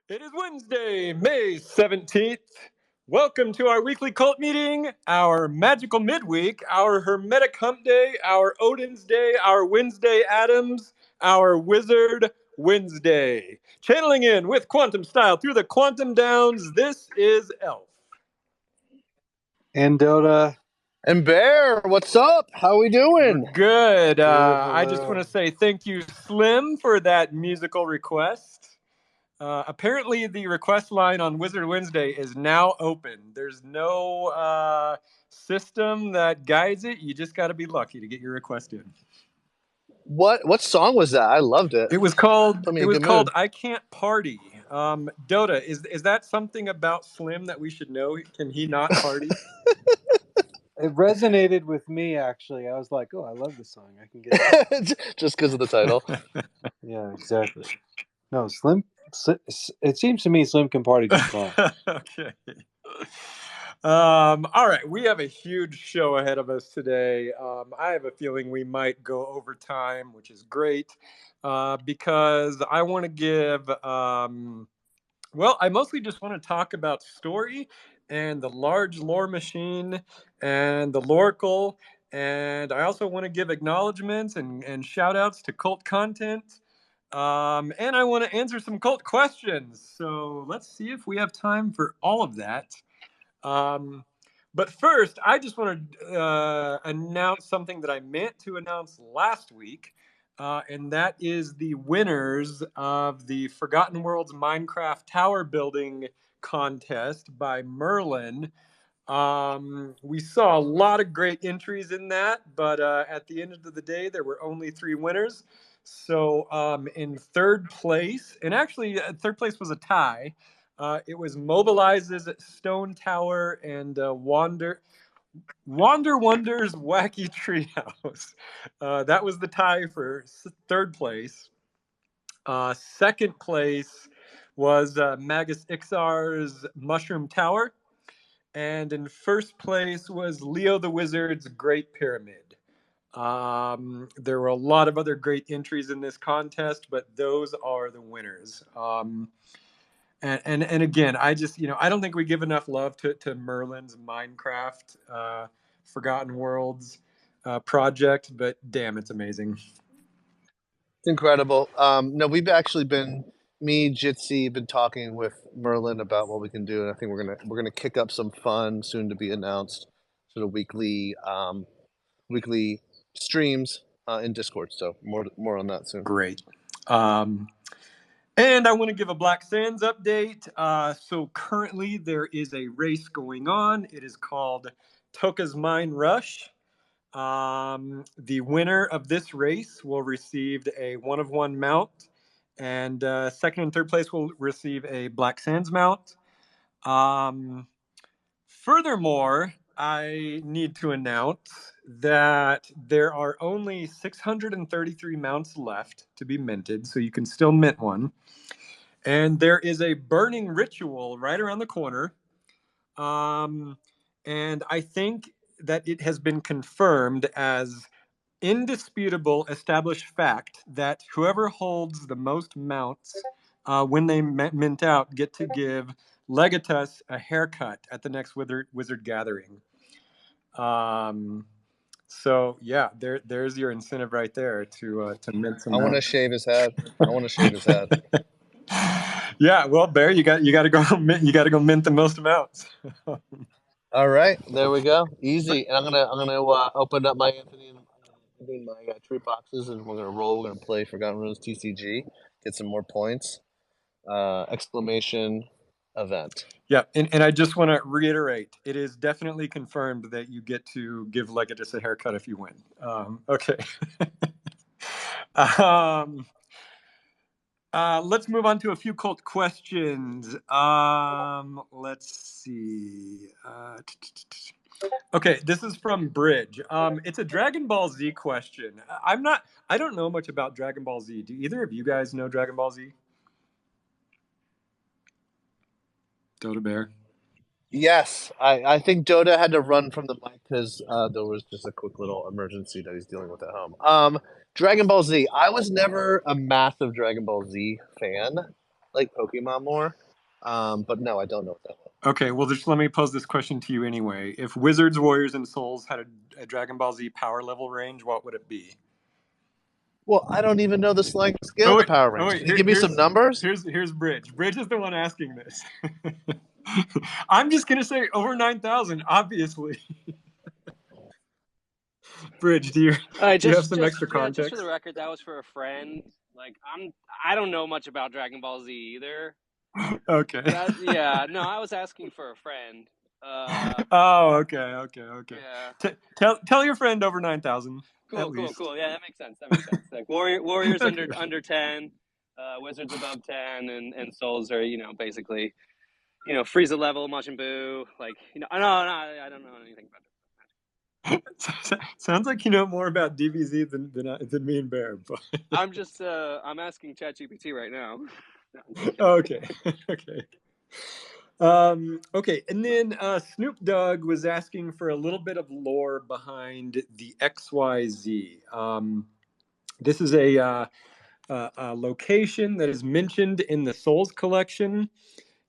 It is Wednesday, May 17th. Welcome to our weekly cult meeting, our magical midweek, our Hermetic Hump Day, our Odin's Day, our Wednesday Adams, our Wizard Wednesday. Channeling in with quantum style through the quantum downs, this is Elf. And Dota. And Bear, what's up? How we doing? Good. I just hello. want to say thank you, Slim, for that musical request. Apparently, the request line on Wizard Wednesday is now open. There's no system that guides it. You just got to be lucky to get your request in. What song was that? I loved it. It was called. Put me It in was good called mood. "I Can't Party." Dota, is that something about Slim that we should know? Can he not party? It resonated with me, actually. I was like, oh, I love this song. I can get it. Just because of the title. Yeah, exactly. No, Slim, it seems to me Slim can party just fine. Okay. All right, we have a huge show ahead of us today. I have a feeling we might go over time, which is great, because I want to give. Well, I mostly just want to talk about story and the large lore machine and the Loracle. And I also want to give acknowledgments and shout outs to cult content. And I want to answer some cult questions. So let's see if we have time for all of that. But first, I just want to announce something that I meant to announce last week. And that is the winners of the Forgotten Worlds Minecraft Tower Building Contest by Merlin. We saw a lot of great entries in that, but at the end of the day, there were only 3 winners. So in third place, and actually third place was a tie. It was Mobilize's Stone Tower and Wander Wonder's Wacky Treehouse. That was the tie for third place. Second place was Magus Ixar's Mushroom Tower. And in first place was Leo the Wizard's Great Pyramid. There were a lot of other great entries in this contest, but those are the winners. And again, I just, I don't think we give enough love to Merlin's Minecraft Forgotten Worlds project, but damn, it's amazing. It's incredible. No, we've actually me, Jitsi, been talking with Merlin about what we can do, and I think we're gonna kick up some fun soon to be announced, sort of weekly streams in Discord. So more on that soon. Great. And I want to give a Black Sands update. So currently there is a race going on. It is called Toka's Mine Rush. The winner of this race will receive a 1-of-1 mount, and second and third place will receive a Black Sands mount. Furthermore, I need to announce that there are only 633 mounts left to be minted, so you can still mint one. And there is a burning ritual right around the corner. And I think that it has been confirmed as indisputable established fact that whoever holds the most mounts when they mint out get to give Legatus a haircut at the next wizard gathering. So yeah, there's your incentive right there to mint some. I want to shave his head. Yeah, well, Bear, you got to go mint the most amounts. All right, there we go. Easy. And I'm gonna open up my tree boxes, and we're gonna roll. We're gonna play Forgotten Runes TCG, get some more points. Exclamation event. Yeah, and I just want to reiterate, it is definitely confirmed that you get to give Legatus a haircut if you win. Okay. Let's move on to a few cult questions. Let's see. Okay, this is from Bridge. It's a Dragon Ball Z question. I don't know much about Dragon Ball Z. Do either of you guys know Dragon Ball Z? Dota Bear? Yes, I think Dota had to run from the mic because there was just a quick little emergency that he's dealing with at home. Dragon Ball Z. I was never a massive Dragon Ball Z fan. like Pokemon more. But no, I don't know what that was. Okay, well, just let me pose this question to you anyway. If Wizards, Warriors, and Souls had a Dragon Ball Z power level range, what would it be? Well, I don't even know the sliding scale Oh of the wait, power oh range. wait. Can you give me some numbers? Here's Bridge. Bridge is the one asking this. I'm just gonna say over 9,000, obviously. Bridge, do you have some extra context? Just for the record, that was for a friend. Like I don't know much about Dragon Ball Z either. Okay. No, I was asking for a friend. Oh, okay. Yeah. Tell your friend over 9,000. Cool. Yeah, that makes sense. Like Warriors under 10, Wizards above 10, and Souls are basically Frieza level, Majin Buu. Like no, I don't know anything about it. Sounds like you know more about DBZ than me and Bear. But I'm asking Chat GPT right now. Okay. Okay, and then Snoop Dogg was asking for a little bit of lore behind the XYZ. This is a location that is mentioned in the Souls collection,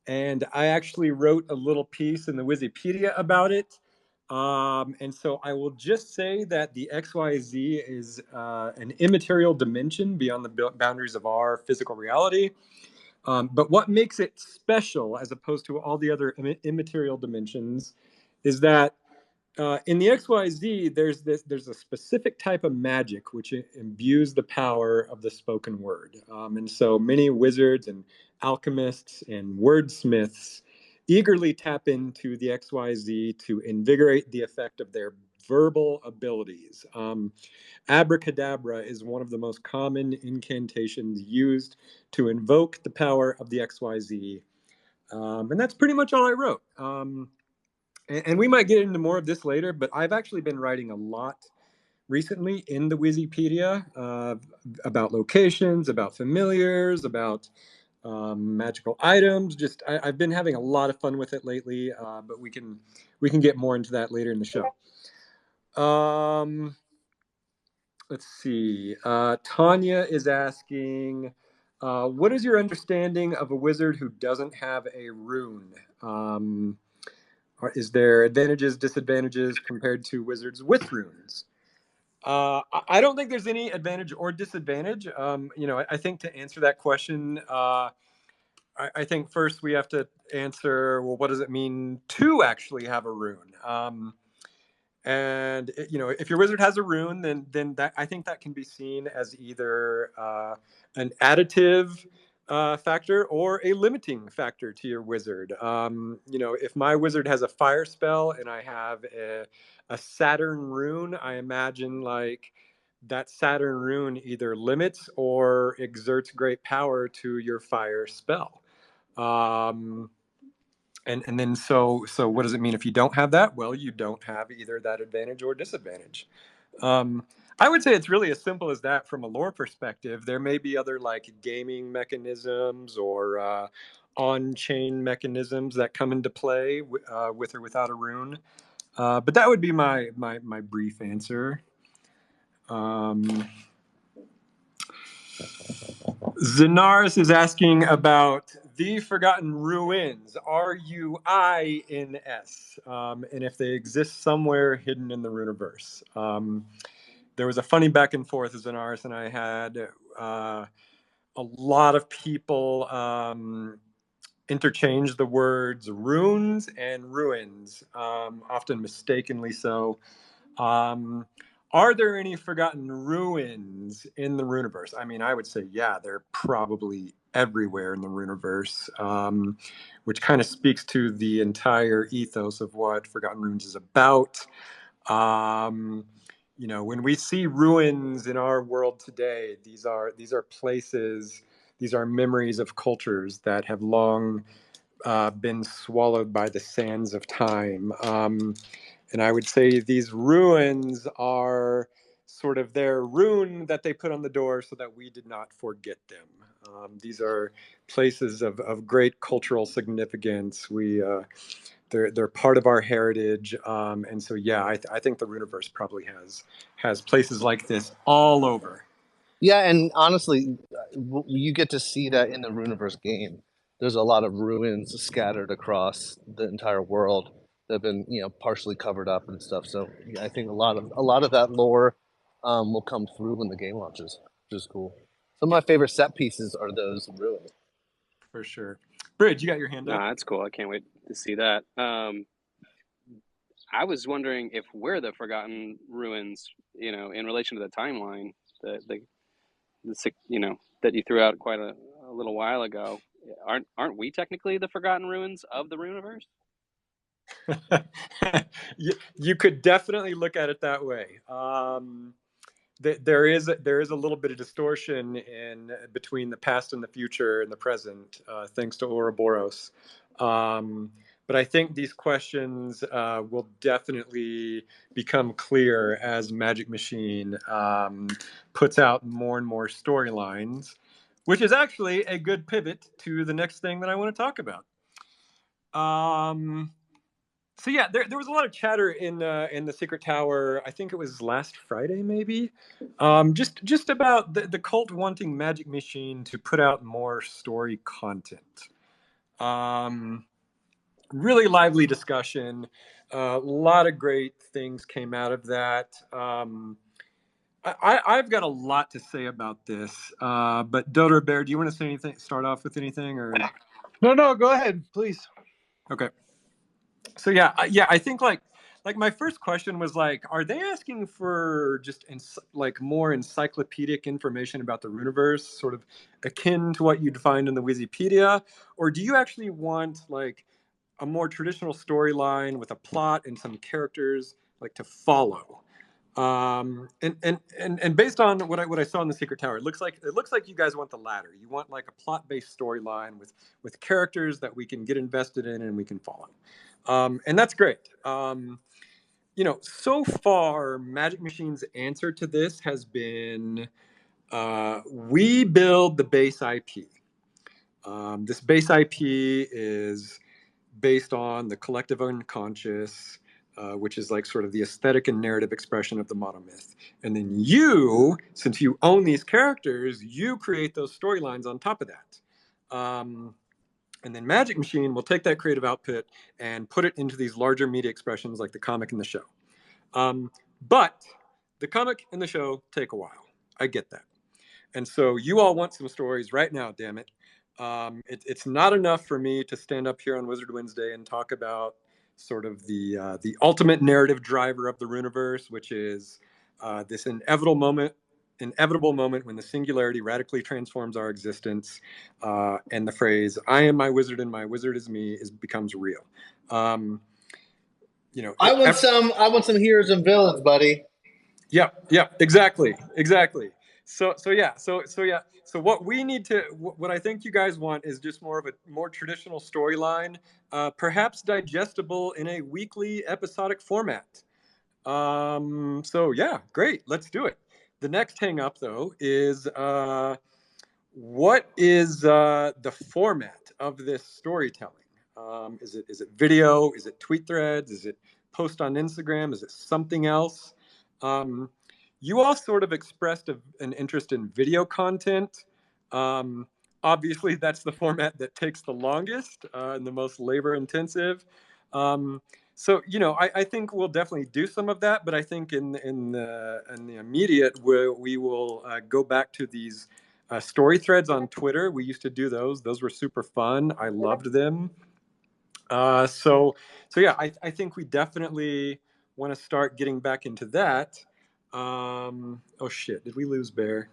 and I actually wrote a little piece in the Wikipedia about it. And so I will just say that the XYZ is an immaterial dimension beyond the boundaries of our physical reality. But what makes it special as opposed to all the other immaterial dimensions is that in the XYZ, there's a specific type of magic which imbues the power of the spoken word. And so many wizards and alchemists and wordsmiths eagerly tap into the XYZ to invigorate the effect of their verbal abilities. Abracadabra is one of the most common incantations used to invoke the power of the XYZ. And that's pretty much all I wrote. And we might get into more of this later, but I've actually been writing a lot recently in the Wikipedia about locations, about familiars, about magical items. I've been having a lot of fun with it lately, but we can get more into that later in the show. Let's see. Tanya is asking, what is your understanding of a wizard who doesn't have a rune? Is there advantages, disadvantages compared to wizards with runes? I don't think there's any advantage or disadvantage. I think to answer that question, I think first we have to answer, well, what does it mean to actually have a rune? And if your wizard has a rune, then that I think that can be seen as either an additive factor or a limiting factor to your wizard. If my wizard has a fire spell and I have a Saturn rune, I imagine like that Saturn rune either limits or exerts great power to your fire spell. And then so what does it mean if you don't have that? Well, you don't have either that advantage or disadvantage. I would say it's really as simple as that from a lore perspective. There may be other like gaming mechanisms or on-chain mechanisms that come into play with or without a rune. But that would be my brief answer. Zenaris is asking about the Forgotten Ruins, Ruins, and if they exist somewhere hidden in the Runiverse. There was a funny back and forth Zenaris and I had. A lot of people interchange the words runes and ruins, often mistakenly so. Are there any forgotten ruins in the Runiverse? I mean, I would say, yeah, they're probably everywhere in the Runiverse, which kind of speaks to the entire ethos of what Forgotten Ruins is about. When we see ruins in our world today, these are places, these are memories of cultures that have long been swallowed by the sands of time. And I would say these ruins are sort of their rune that they put on the door so that we did not forget them. These are places of great cultural significance. They're part of our heritage, and so yeah, I think the Runiverse probably has places like this all over. Yeah, and honestly, you get to see that in the Runeverse game. There's a lot of ruins scattered across the entire world that have been, partially covered up and stuff. So yeah, I think a lot of that lore will come through when the game launches, which is cool. Some of my favorite set pieces are those ruins. For sure. Bridge, you got your hand up? That's cool. I can't wait to see that. I was wondering if we're the Forgotten Ruins, in relation to the timeline, that you threw out quite a little while ago. Aren't we technically the Forgotten Ruins of the Runeverse? You could definitely look at it that way. There is a little bit of distortion in between the past and the future and the present, thanks to Ouroboros. But I think these questions will definitely become clear as Magic Machine puts out more and more storylines, which is actually a good pivot to the next thing that I want to talk about. So yeah, there was a lot of chatter in the Secret Tower. I think it was last Friday, maybe, just about the cult wanting Magic Machine to put out more story content. Really lively discussion. A lot of great things came out of that. I've got a lot to say about this, but Dodo Bear, do you want to say anything? Start off with anything, or No, go ahead, please. okay? So yeah, I think like my first question was like, are they asking for just like more encyclopedic information about the Runiverse, sort of akin to what you'd find in the Wikipedia, or do you actually want like a more traditional storyline with a plot and some characters like to follow? And based on what I saw in the Secret Tower, it looks like you guys want the latter. You want like a plot-based storyline with characters that we can get invested in and we can follow. And that's great. So far, Magic Machine's answer to this has been we build the base IP. This base IP is based on the collective unconscious, which is like sort of the aesthetic and narrative expression of the monomyth. And then you, since you own these characters, you create those storylines on top of that. And then Magic Machine will take that creative output and put it into these larger media expressions like the comic and the show. But the comic and the show take a while. I get that. And so you all want some stories right now, damn it. It's not enough for me to stand up here on Wizard Wednesday and talk about sort of the ultimate narrative driver of the Runiverse, which is this inevitable moment when the singularity radically transforms our existence, and the phrase "I am my wizard and my wizard is me" becomes real. I want some heroes and villains, buddy. Yeah, exactly. So yeah. So what we need to, what I think you guys want is just more of a more traditional storyline, perhaps digestible in a weekly episodic format. So yeah, great. Let's do it. The next hang up though is what is the format of this storytelling? Is it video? Is it tweet threads? Is it post on Instagram? Is it something else? You all sort of expressed an interest in video content. Obviously, that's the format that takes the longest and the most labor intensive. So I think we'll definitely do some of that, but I think in the immediate we will go back to these story threads on Twitter. We used to do those. Those were super fun. I loved them. So yeah, I think we definitely want to start getting back into that. Oh shit, did we lose Bear?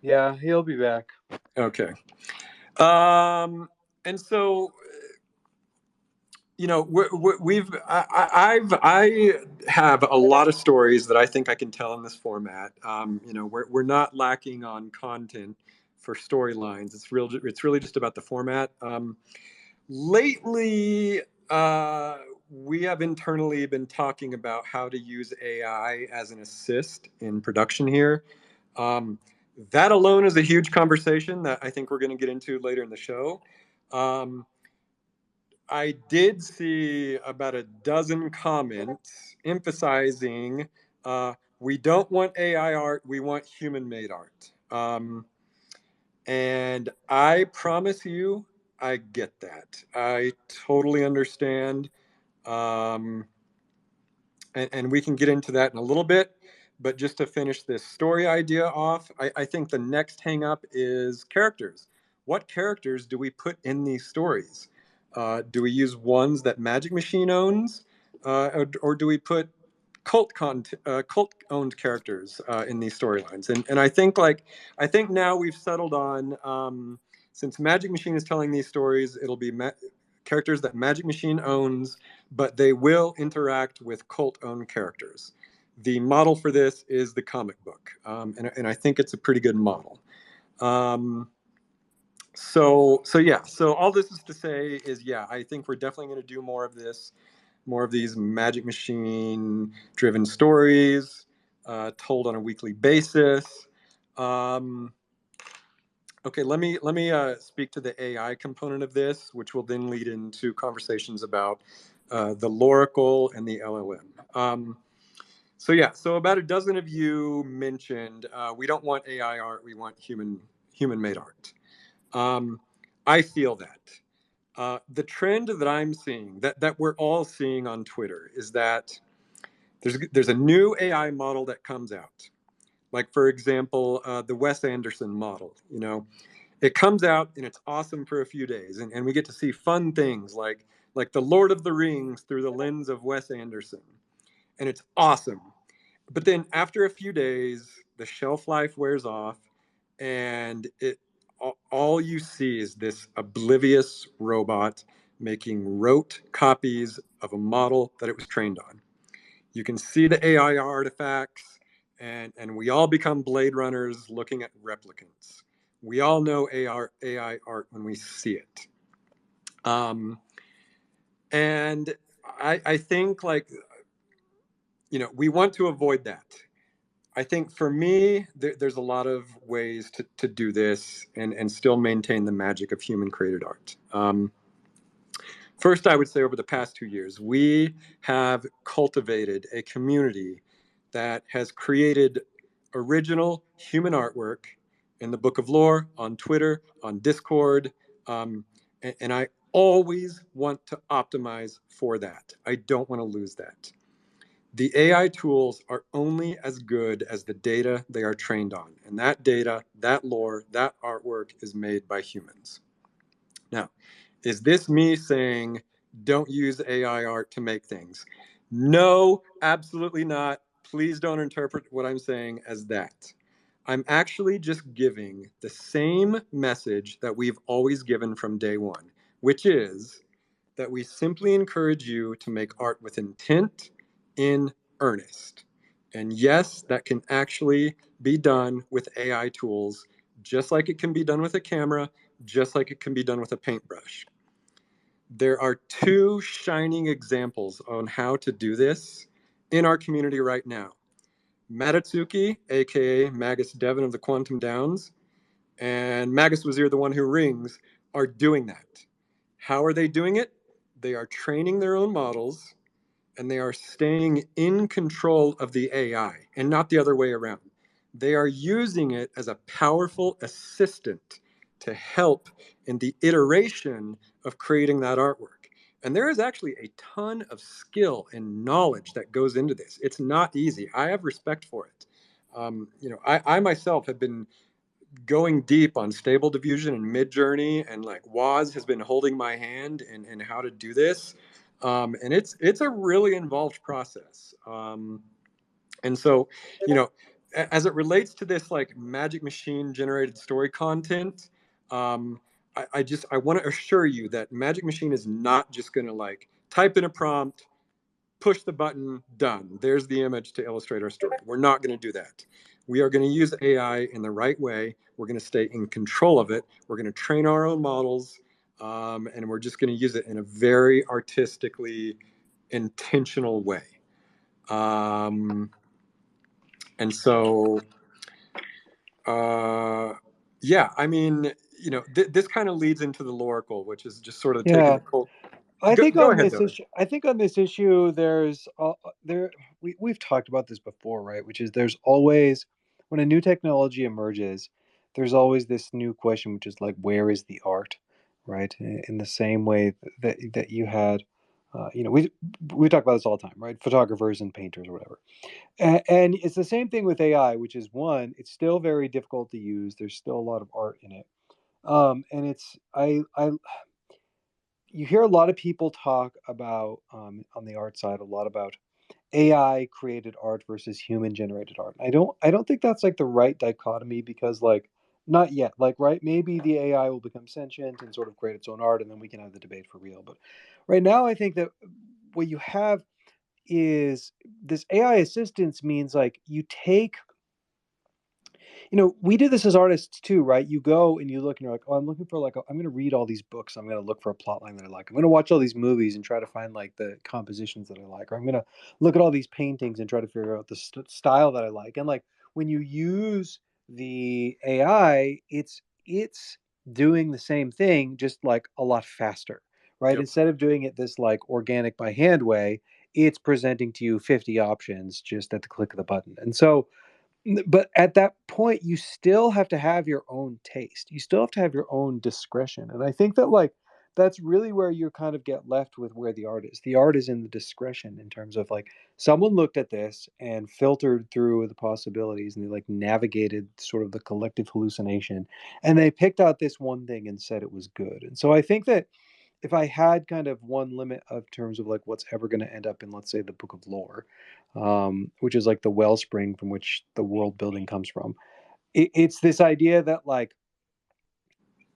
Yeah, he'll be back. Okay. And so I have a lot of stories that I think I can tell in this format. We're not lacking on content for storylines. It's really just about the format. Lately, we have internally been talking about how to use AI as an assist in production here. That alone is a huge conversation that I think we're going to get into later in the show. I did see about a dozen comments emphasizing We don't want AI art. We want human-made art. And I promise you, I get that. I totally understand. Um, and we can get into that in a little bit. But just to finish this story idea off, I think the next hang up is characters. What characters do we put in these stories? Do we use ones that Magic Machine owns, or do we put cult owned characters in these storylines? And I think now we've settled on, since Magic Machine is telling these stories, it'll be characters that Magic Machine owns, but they will interact with cult-owned characters. The model for this is the comic book, and I think it's a pretty good model. So yeah. So all this is to say is, yeah, I think we're definitely going to do more of this, more of these Magic Machine-driven stories told on a weekly basis. Okay, let me speak to the AI component of this, which will then lead into conversations about the Loracle and the LLM. So yeah, so about a dozen of you mentioned we don't want AI art, we want human-made art. I feel that. The trend that I'm seeing, that we're all seeing on Twitter, is that there's a new AI model that comes out. Like, for example, the Wes Anderson model, it comes out and it's awesome for a few days, and we get to see fun things like the Lord of the Rings through the lens of Wes Anderson, and it's awesome. But then after a few days, the shelf life wears off, and all you see is this oblivious robot making rote copies of a model that it was trained on. You can see the AI artifacts, and we all become Blade Runners looking at replicants. We all know AI art when we see it. And I think, we want to avoid that. I think for me, there's a lot of ways to do this and still maintain the magic of human created art. First, I would say over the past 2 years, we have cultivated a community that has created original human artwork in the Book of Lore, on Twitter, on Discord, and I always want to optimize for that. I don't want to lose that. The AI tools are only as good as the data they are trained on, and that data, that lore, that artwork is made by humans. Now, is this me saying don't use AI art to make things? No, absolutely not. Please don't interpret what I'm saying as that. I'm actually just giving the same message that we've always given from day one, which is that we simply encourage you to make art with intent, in earnest. And yes, that can actually be done with AI tools, just like it can be done with a camera, just like it can be done with a paintbrush. There are two shining examples on how to do this in our community right now. Matatsuki, aka Magus Devon of the Quantum Downs, and Magus Wazir, the One Who Rings, are doing that. How are they doing it? They are training their own models, and they are staying in control of the AI and not the other way around. They are using it as a powerful assistant to help in the iteration of creating that artwork. And there is actually a ton of skill and knowledge that goes into this. It's not easy. I have respect for it. I myself have been going deep on Stable Diffusion and Midjourney, and like Woz has been holding my hand in how to do this. And it's a really involved process. And so, as it relates to this like Magic Machine generated story content, I want to assure you that Magic Machine is not just going to like type in a prompt, push the button, done. There's the image to illustrate our story. We're not going to do that. We are going to use AI in the right way. We're going to stay in control of it. We're going to train our own models, and we're just going to use it in a very artistically intentional way. And so, yeah, I mean, this kind of leads into the Loracle, which is just sort of taking the cult. I Go, think go on ahead, this Billy. issue, there's we've talked about this before, right? Which is there's always when a new technology emerges, there's always this new question, which is like, where is the art, right? In the same way that you had, we talk about this all the time, right? Photographers and painters or whatever, and it's the same thing with AI, which is one, it's still very difficult to use. There's still a lot of art in it, and it's I you hear a lot of people talk about on the art side a lot about AI created art versus human generated art. I don't think that's like the right dichotomy because like not yet. Like right, maybe the AI will become sentient and sort of create its own art, and then we can have the debate for real. But right now, I think that what you have is this AI assistance means like we did this as artists too, right? You go and you look and you're like, oh, I'm looking for I'm going to read all these books. I'm going to look for a plot line that I like. I'm going to watch all these movies and try to find like the compositions that I like. Or I'm going to look at all these paintings and try to figure out the style that I like. And like when you use the AI, it's doing the same thing, just like a lot faster, right? Yep. Instead of doing it this like organic by hand way, it's presenting to you 50 options just at the click of the button. And so but at that point you still have to have your own taste, you still have to have your own discretion, and I think that like that's really where you kind of get left with where the art is in the discretion, in terms of like someone looked at this and filtered through the possibilities and they like navigated sort of the collective hallucination and they picked out this one thing and said it was good. And so I think that if I had kind of one limit of terms of like what's ever going to end up in, let's say, the Book of Lore, which is like the wellspring from which the world building comes from, it's this idea that like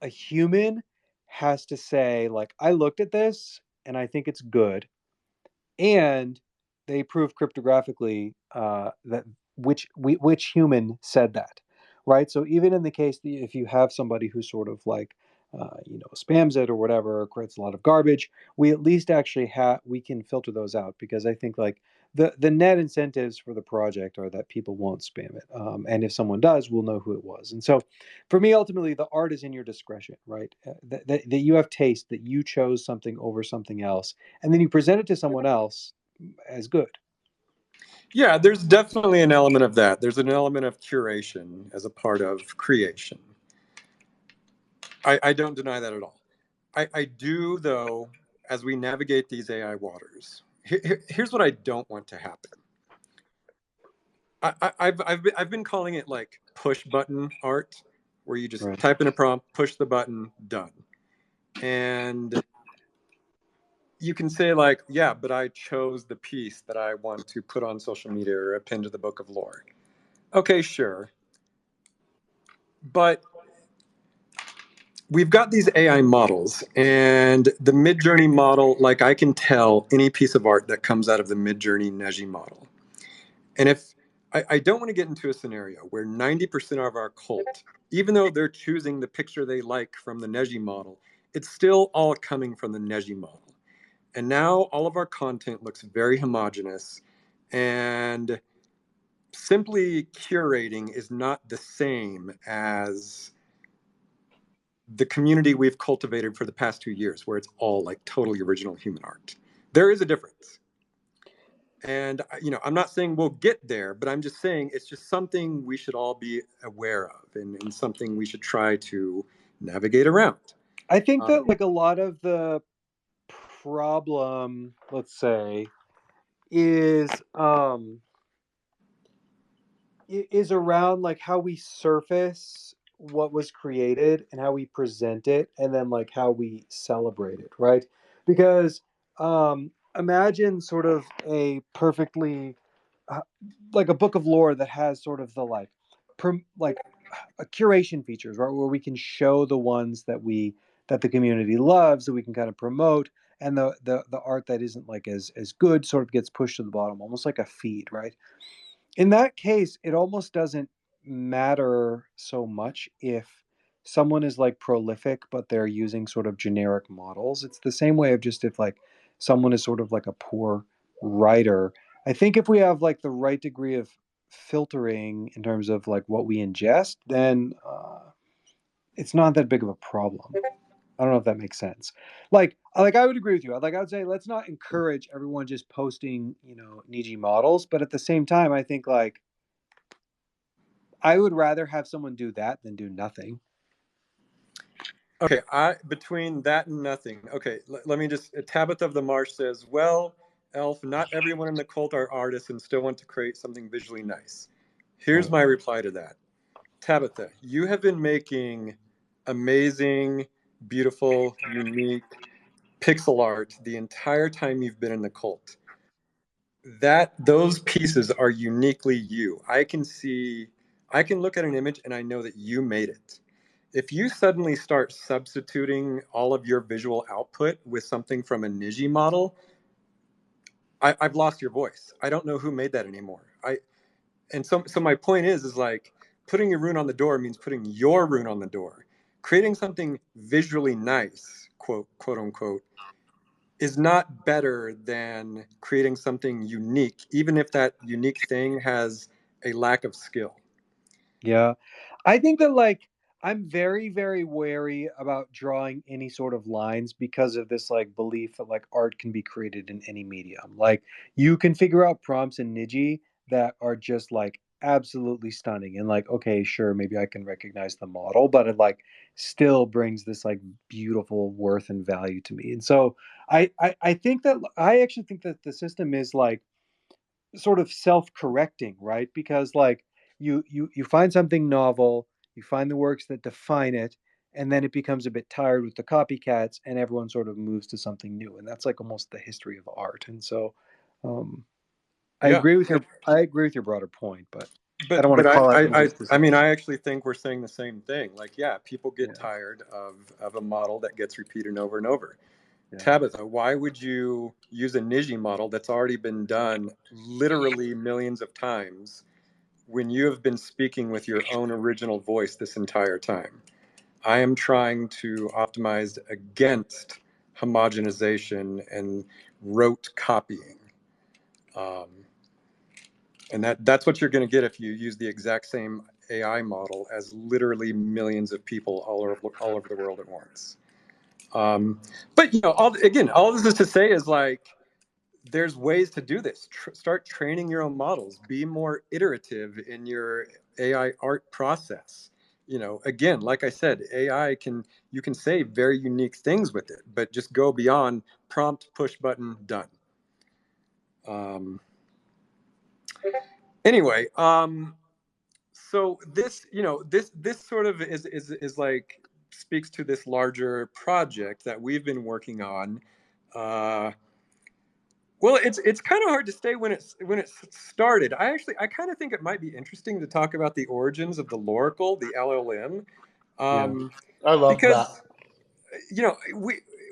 a human has to say like, I looked at this and I think it's good, and they prove cryptographically that which human said that, right? So even in the case that if you have somebody who sort of like spams it or whatever, or creates a lot of garbage, we at least actually have we can filter those out, because I think like the net incentives for the project are that people won't spam it, and if someone does, we'll know who it was. And so for me, ultimately the art is in your discretion, right? That you have taste, that you chose something over something else, and then you present it to someone else as good. Yeah, there's definitely an element of that. There's an element of curation as a part of creation. I don't deny that at all. I do, though, as we navigate these AI waters, here's what I don't want to happen. I've been calling it like push button art, where you just Right. type in a prompt, push the button, done. And you can say like, yeah, but I chose the piece that I want to put on social media or append to the Book of Lore. Okay, sure. But we've got these AI models, and the Midjourney model, like I can tell any piece of art that comes out of the Midjourney Neji model. And if I don't want to get into a scenario where 90% of our cult, even though they're choosing the picture they like from the Neji model, it's still all coming from the Neji model. And now all of our content looks very homogenous, and simply curating is not the same as the community we've cultivated for the past 2 years, where it's all like totally original human art. There is a difference. And, I'm not saying we'll get there, but I'm just saying it's just something we should all be aware of, and something we should try to navigate around. I think that like a lot of the problem, let's say, is is around like how we surface what was created and how we present it, and then like how we celebrate it, right? Because imagine sort of a perfectly uh, like a book of lore that has sort of the like a curation features, right, where we can show the ones that the community loves, that we can kind of promote, and the art that isn't like as good sort of gets pushed to the bottom, almost like a feed, right? In that case, it almost doesn't matter so much if someone is like prolific, but they're using sort of generic models. It's the same way of just if like someone is sort of like a poor writer. I think if we have like the right degree of filtering in terms of like what we ingest, then it's not that big of a problem. I don't know if that makes sense. Like I would agree with you. Like I would say let's not encourage everyone just posting, Niji models, but at the same time, I think like I would rather have someone do that than do nothing. Okay, between that and nothing. Okay, let me just. Tabitha of the Marsh says, "Well, Elf, not everyone in the cult are artists and still want to create something visually nice." Here's Right. my reply to that. Tabitha, you have been making amazing, beautiful, unique pixel art the entire time you've been in the cult. Those pieces are uniquely you. I can look at an image and I know that you made it. If you suddenly start substituting all of your visual output with something from a Niji model, I've lost your voice. I don't know who made that anymore. So my point is like putting your rune on the door means putting your rune on the door. Creating something visually nice, quote unquote, is not better than creating something unique, even if that unique thing has a lack of skill. Yeah. I think that like I'm very, very wary about drawing any sort of lines because of this like belief that like art can be created in any medium. Like you can figure out prompts in Niji that are just like absolutely stunning and like okay, sure, maybe I can recognize the model, but it like still brings this like beautiful worth and value to me. And so I think that I actually think that the system is like sort of self-correcting, right? Because like you find something novel, you find the works that define it, and then it becomes a bit tired with the copycats, and everyone sort of moves to something new, and that's like almost the history of art. And so, um, Yeah, I agree with your broader point, but I don't but want to but call out anything I mean specific. I actually think we're saying the same thing. Like, yeah, people get Yeah, tired of a model that gets repeated over and over. yeah, Tabitha, why would you use a Niji model that's already been done literally millions of times when you have been speaking with your own original voice this entire time? I am trying to optimize against homogenization and rote copying. Um, and that's what you're going to get if you use the exact same AI model as literally millions of people all over the world at once. But all this is to say is like there's ways to do this. Start training your own models. Be more iterative in your AI art process. Again, like I said, AI you can say very unique things with it, but just go beyond prompt, push button, done. Um, anyway, so this sort of is like speaks to this larger project that we've been working on. Uh, Well, it's kind of hard to say when it started. I kind of think it might be interesting to talk about the origins of the Loracle, the LLM, yeah, I love that. because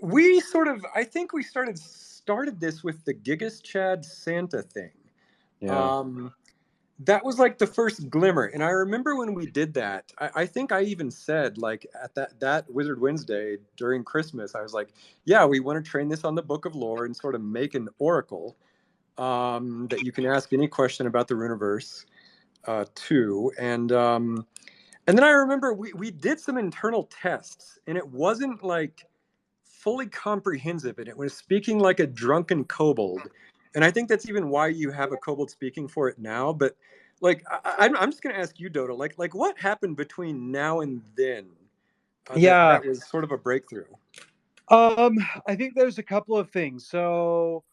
we sort of I think we started this with the Gigas Chad Santa thing. yeah, Um, that was like the first glimmer, and I remember when we did that. I think I even said like at that Wizard Wednesday during Christmas, I was like, "Yeah, we want to train this on the Book of Lore and sort of make an oracle." That you can ask any question about the Runiverse to. And then I remember we did some internal tests, and it wasn't like fully comprehensive, and it was speaking like a drunken kobold. And I think that's even why you have a kobold speaking for it now. But like, I'm just going to ask you, Dodo, like what happened between now and then yeah. that was sort of a breakthrough? Um, I think there's a couple of things. So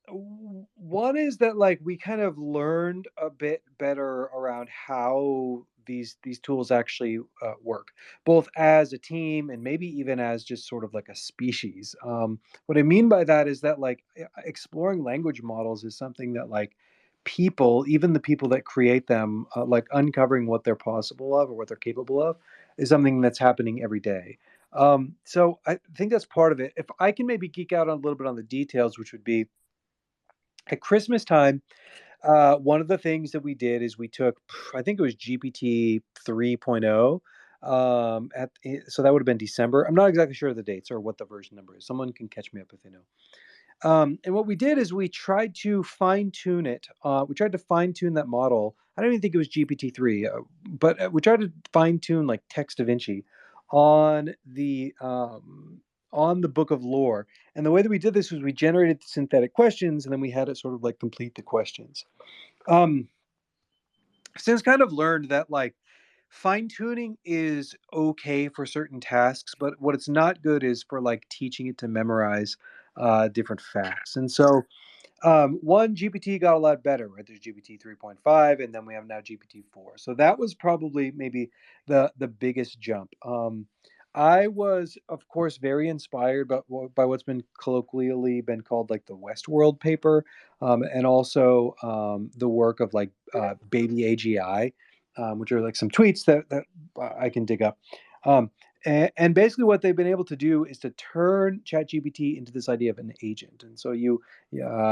one is that like we kind of learned a bit better around how these tools actually work, both as a team and maybe even as just sort of like a species. What I mean by that is that like exploring language models is something that like people, even the people that create them, like uncovering what they're possible of or what they're capable of, is something that's happening every day. So I think that's part of it. If I can maybe geek out on a little bit on the details, which would be at Christmas time, one of the things that we did is we took, I think it was GPT 3.0. So that would have been December. I'm not exactly sure of the dates or what the version number is. Someone can catch me up if they know. And what we did is we tried to fine tune it. We tried to fine tune that model. I don't even think it was GPT-3, but we tried to fine tune like Text Da Vinci on the book of lore. And the way that we did this was we generated synthetic questions, and then we had it sort of like complete the questions. Since kind of learned that like fine tuning is okay for certain tasks, but what it's not good is for like teaching it to memorize different facts. And so one, GPT got a lot better, right? There's GPT 3.5, and then we have now GPT 4. So that was probably maybe the biggest jump. I was, of course, very inspired by what's been colloquially been called like the Westworld paper, and also the work of like Baby AGI, which are like some tweets that I can dig up. Um, and basically, what they've been able to do is to turn ChatGPT into this idea of an agent. And so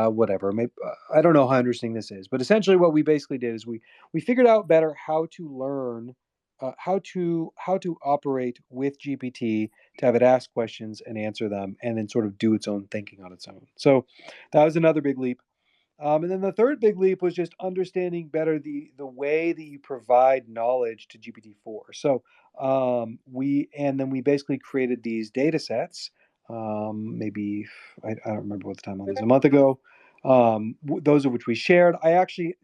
whatever. Maybe, I don't know how interesting this is, but essentially, what we basically did is we figured out better how to learn, how to operate with GPT to have it ask questions and answer them, and then sort of do its own thinking on its own. So that was another big leap. And then the third big leap was just understanding better the way that you provide knowledge to GPT-4. So we basically created these data sets. Maybe I don't remember what the timeline is. A month ago. Those of which we shared. I actually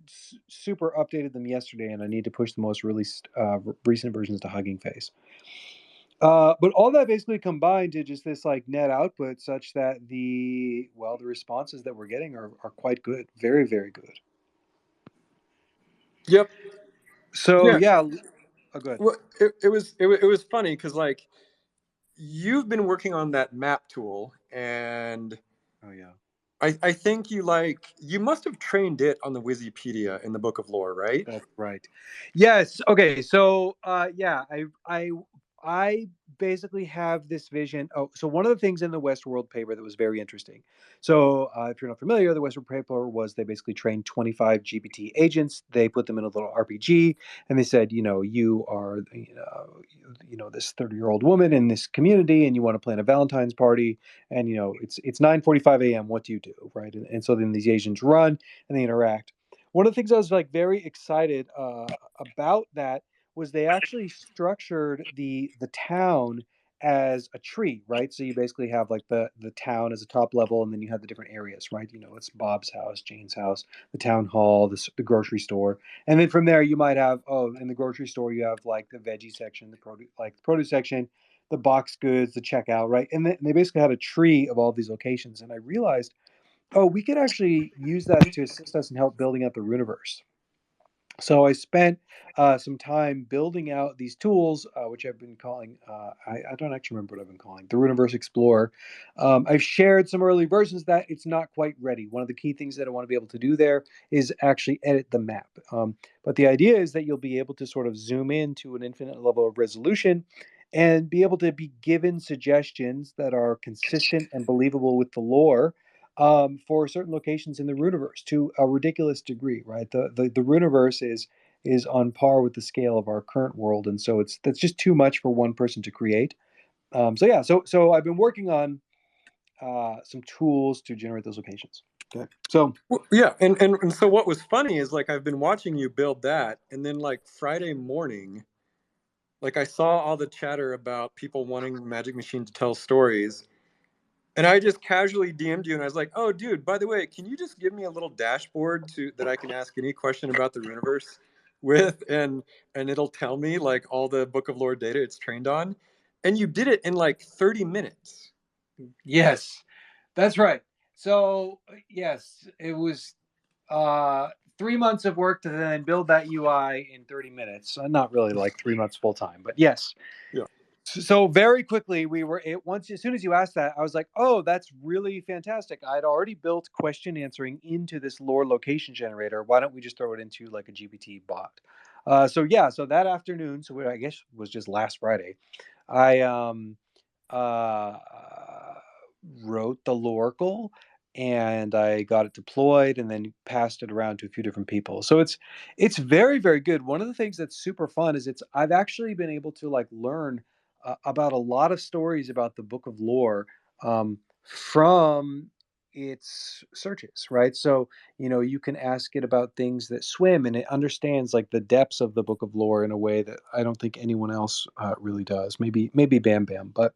super updated them yesterday, and I need to push the most released recent versions to Hugging Face. But all that basically combined to just this like net output, such that the responses that we're getting are quite good, very very good. Yep. So Yeah. oh, good. Well, it was funny because like you've been working on that map tool, and Oh yeah, I think you must have trained it on the Wikipedia in the Book of Lore, right? that's right. Yes. Okay. So I basically have this vision. Oh, so one of the things in the Westworld paper that was very interesting. So if you're not familiar, the Westworld paper was they basically trained 25 GPT agents. They put them in a little RPG, and they said, you are, this 30-year-old woman in this community, and you want to plan a Valentine's party, and it's 9:45 a.m. What do you do, right? And so then these agents run and they interact. One of the things I was like very excited about that was they actually structured the town as a tree, right? So you basically have like the town as a top level, and then you have the different areas, right? It's Bob's house, Jane's house, the town hall, the grocery store, and then from there you might have, in the grocery store you have like the veggie section, the produce section, the box goods, the checkout, right? And they basically had a tree of all these locations, and I realized, we could actually use that to assist us in help building out the Runiverse. So I spent some time building out these tools, which I've been calling, I don't actually remember what I've been calling, the Runiverse Explorer. I've shared some early versions that it's not quite ready. One of the key things that I want to be able to do there is actually edit the map. But the idea is that you'll be able to sort of zoom in to an infinite level of resolution and be able to be given suggestions that are consistent and believable with the lore, for certain locations in the Runiverse to a ridiculous degree, right? The Runiverse is on par with the scale of our current world, and so that's just too much for one person to create. So I've been working on some tools to generate those locations. Okay, so Well, yeah, and so what was funny is like I've been watching you build that, and then like Friday morning, like I saw all the chatter about people wanting Magic Machine to tell stories, and I just casually DM'd you, and I was like, "Oh, dude, by the way, can you just give me a little dashboard that I can ask any question about the universe with, and it'll tell me like all the Book of Lore data it's trained on," and you did it in like 30 minutes. yes, that's right. So yes, it was 3 months of work to then build that UI in 30 minutes. Not really like 3 months full time, but yes. Yeah. So very quickly as soon as you asked that, I was like, oh, that's really fantastic. I'd already built question answering into this lore location generator. Why don't we just throw it into like a GPT bot? So that afternoon, so I guess was just last Friday, I uh, wrote the Loracle, and I got it deployed and then passed it around to a few different people. So it's very very good. One of the things that's super fun is I've actually been able to like learn about a lot of stories about the Book of Lore, from its searches, right? So, you can ask it about things that swim, and it understands like the depths of the book of lore in a way that I don't think anyone else really does. Maybe Bam Bam, but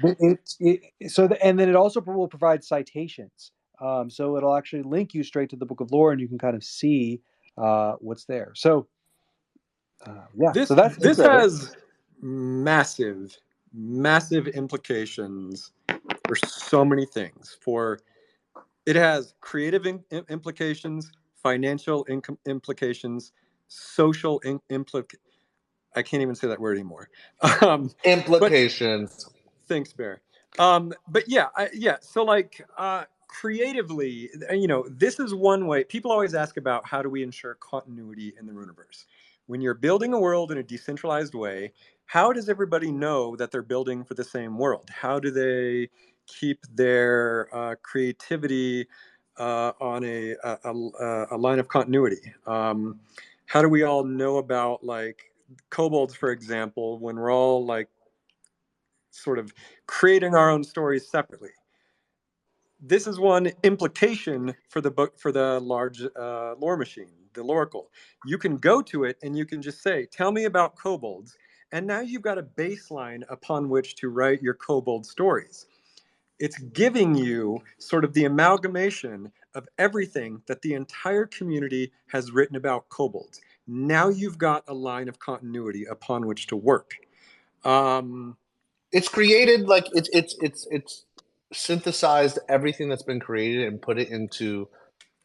and then it also will provide citations. So it'll actually link you straight to the book of lore, and you can kind of see what's there. So yeah, This so that's this great. has massive, massive implications for so many things. It has creative implications, financial implications, social I can't even say that word anymore. But Implications. thanks, Bear. But yeah. So like, creatively, this is one way. People always ask about how do we ensure continuity in the universe. When you're building a world in a decentralized way, how does everybody know that they're building for the same world? How do they keep their creativity on a line of continuity? How do we all know about like kobolds, for example, when we're all like sort of creating our own stories separately? This is one implication for the book, for the large lore machine, the Loracle. You can go to it and you can just say, tell me about kobolds. And now you've got a baseline upon which to write your kobold stories. It's giving you sort of the amalgamation of everything that the entire community has written about kobolds. Now you've got a line of continuity upon which to work. It's created like it's synthesized everything that's been created and put it into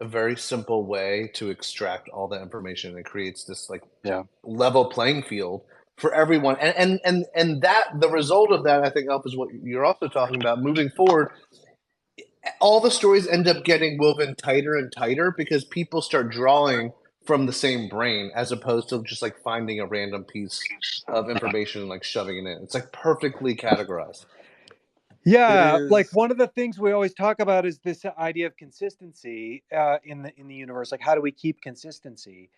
a very simple way to extract all that information. It creates this like Yeah. level playing field for everyone, and that the result of that, I think, Elf, is what you're also talking about. Moving forward, all the stories end up getting woven tighter and tighter because people start drawing from the same brain as opposed to just like finding a random piece of information and like shoving it in. It's like perfectly categorized. It Yeah, like is. one of the things we always talk about is this idea of consistency in the universe. Like, how do we keep consistency?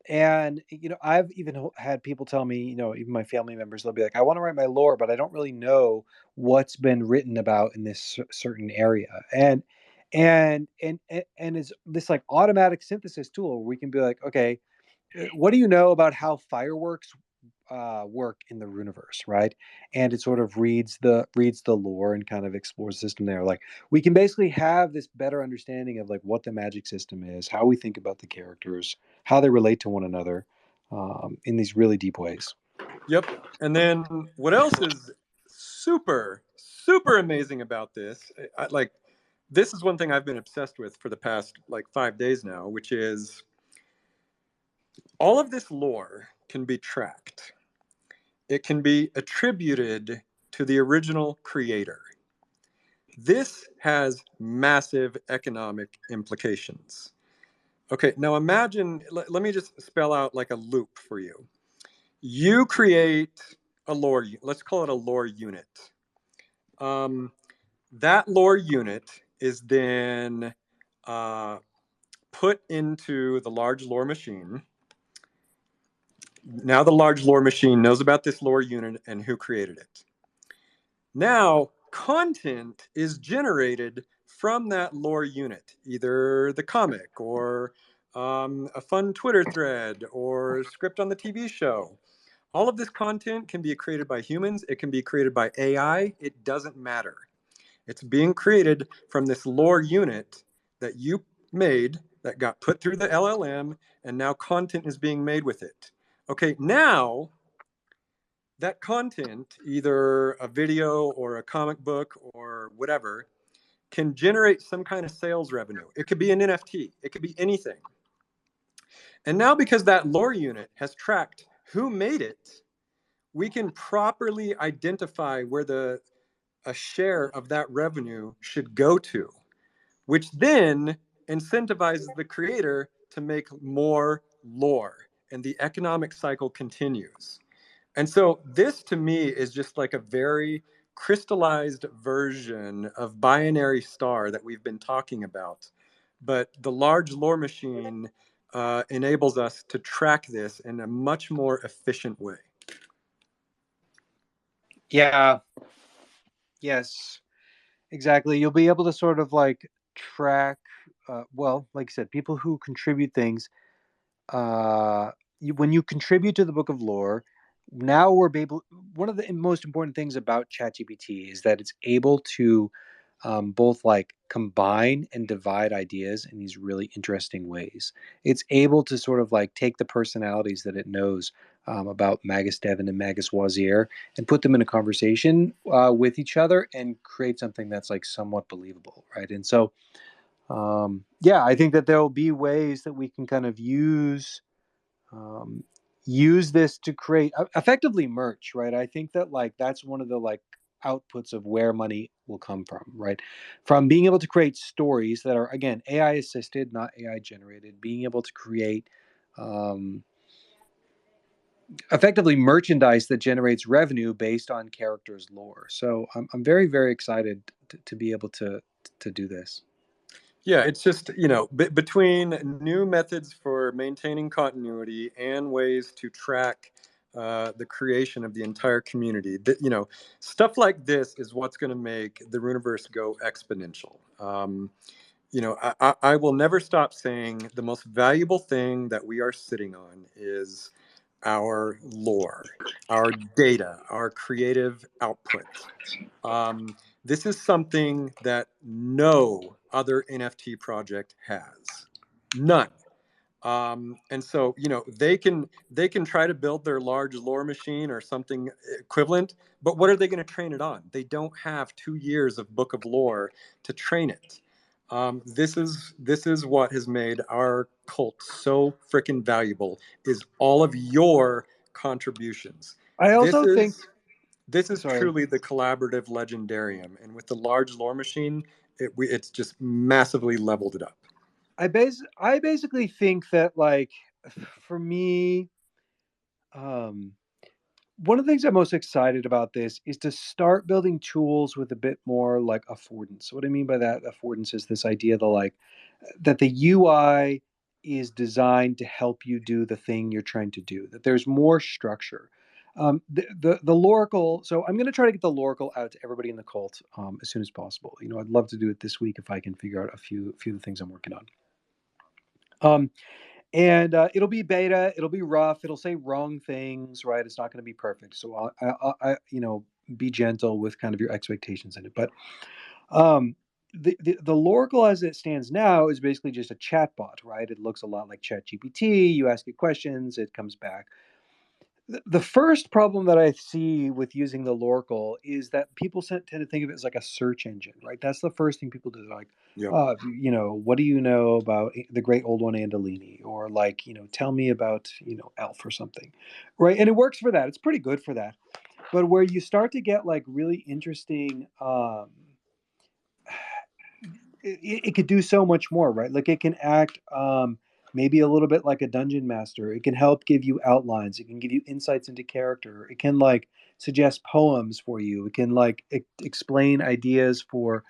And I've even had people tell me, even my family members, they'll be like, "I want to write my lore, but I don't really know what's been written about in this certain area." And it's this like automatic synthesis tool where we can be like, "Okay, what do you know about how fireworks work in the universe?" Right? And it sort of reads the lore and kind of explores the system there. Like, we can basically have this better understanding of like what the magic system is, how we think about the characters, how they relate to one another, in these really deep ways. Yep. And then what else is super, super amazing about this? Like, this is one thing I've been obsessed with for the past like 5 days now, which is all of this lore can be tracked. It can be attributed to the original creator. This has massive economic implications. Okay, now imagine, let me just spell out like a loop for you. You create a lore, let's call it a lore unit. That lore unit is then put into the large lore machine. Now the large lore machine knows about this lore unit and who created it. Now content is generated from that lore unit, either the comic or a fun Twitter thread or script on the TV show. All of this content can be created by humans. It can be created by AI. It doesn't matter. It's being created from this lore unit that you made that got put through the LLM, and now content is being made with it. Okay, now that content, either a video or a comic book or whatever, can generate some kind of sales revenue. It could be an NFT, it could be anything. And now, because that lore unit has tracked who made it, we can properly identify where a share of that revenue should go to, which then incentivizes the creator to make more lore, and the economic cycle continues. And so this to me is just like a very crystallized version of binary star that we've been talking about. But the large lore machine enables us to track this in a much more efficient way. Yeah. Yes. Exactly. You'll be able to sort of like track, well, like I said, people who contribute things. Uh, when you contribute to the book of lore, now we're able. One of the most important things about ChatGPT is that it's able to both like combine and divide ideas in these really interesting ways. It's able to sort of like take the personalities that it knows about Magus Devon and Magus Wazir and put them in a conversation with each other and create something that's like somewhat believable, right? And so, yeah, I think that there will be ways that we can kind of um, use this to create effectively merch, right? I think that like that's one of the like outputs of where money will come from, right? From being able to create stories that are again AI assisted, not AI generated, being able to create um, effectively merchandise that generates revenue based on characters' lore. So I'm very very excited to be able to do this. Yeah, it's just, between new methods for maintaining continuity and ways to track the creation of the entire community, stuff like this is what's going to make the Runiverse go exponential. I will never stop saying the most valuable thing that we are sitting on is our lore, our data, our creative output. This is something that no other NFT project has. None. And so, they can try to build their large lore machine or something equivalent, but what are they going to train it on? They don't have 2 years of book of lore to train it. This is what has made our cult so freaking valuable, is all of your contributions. I This also think, is this is sorry, truly the collaborative legendarium, and with the large lore machine, it's just massively leveled it up. I basically think that like for me, um, one of the things I'm most excited about this is to start building tools with a bit more like affordance. What I mean by that affordance is this idea that like that the UI is designed to help you do the thing you're trying to do. That there's more structure. The Loracle. So I'm going to try to get the Loracle out to everybody in the cult as soon as possible. I'd love to do it this week if I can figure out a few of the things I'm working on. And it'll be beta. It'll be rough. It'll say wrong things, right? It's not going to be perfect. So be gentle with kind of your expectations in it. But um, the Loracle as it stands now is basically just a chatbot, right? It looks a lot like Chat GPT. You ask it questions, it comes back. The first problem that I see with using the Loracle is that people tend to think of it as like a search engine, right? That's the first thing people do. They're like, Yep. what do you know about the great old one Andalini? Or like, tell me about, Elf or something, right? And it works for that. It's pretty good for that. But where you start to get like really interesting, it could do so much more, right? Like it can act maybe a little bit like a dungeon master. It can help give you outlines. It can give you insights into character. It can like suggest poems for you. It can like explain ideas for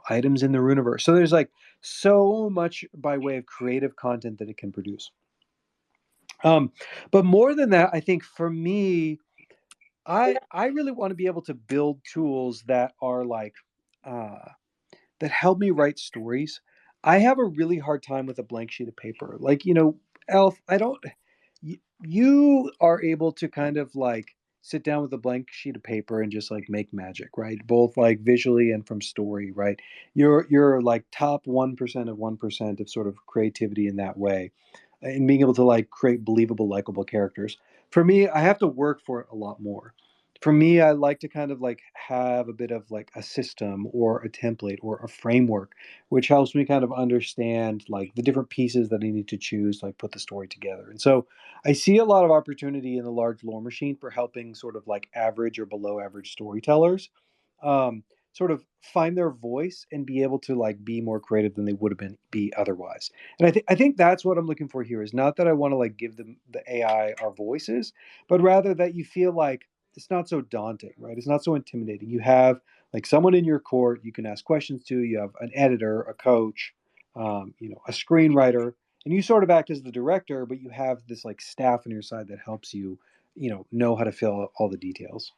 items in the Runiverse. So there's like so much by way of creative content that it can produce. But more than that, I think for me, I really want to be able to build tools that are like that help me write stories. I have a really hard time with a blank sheet of paper. Like, Elf, I don't, you are able to kind of like sit down with a blank sheet of paper and just like make magic, right? Both like visually and from story, right? You're like top 1% of 1% of sort of creativity in that way and being able to like create believable, likable characters. For me, I have to work for it a lot more. For me, I like to kind of like have a bit of like a system or a template or a framework, which helps me kind of understand like the different pieces that I need to choose, like put the story together. And so I see a lot of opportunity in the large lore machine for helping sort of like average or below average storytellers sort of find their voice and be able to like be more creative than they would have be otherwise. And I think that's what I'm looking for here is not that I want to like give them the AI our voices, but rather that you feel like it's not so daunting, right? It's not so intimidating. You have like someone in your court you can ask questions to. You have an editor, a coach, a screenwriter, and you sort of act as the director, but you have this like staff on your side that helps you, know how to fill all the details.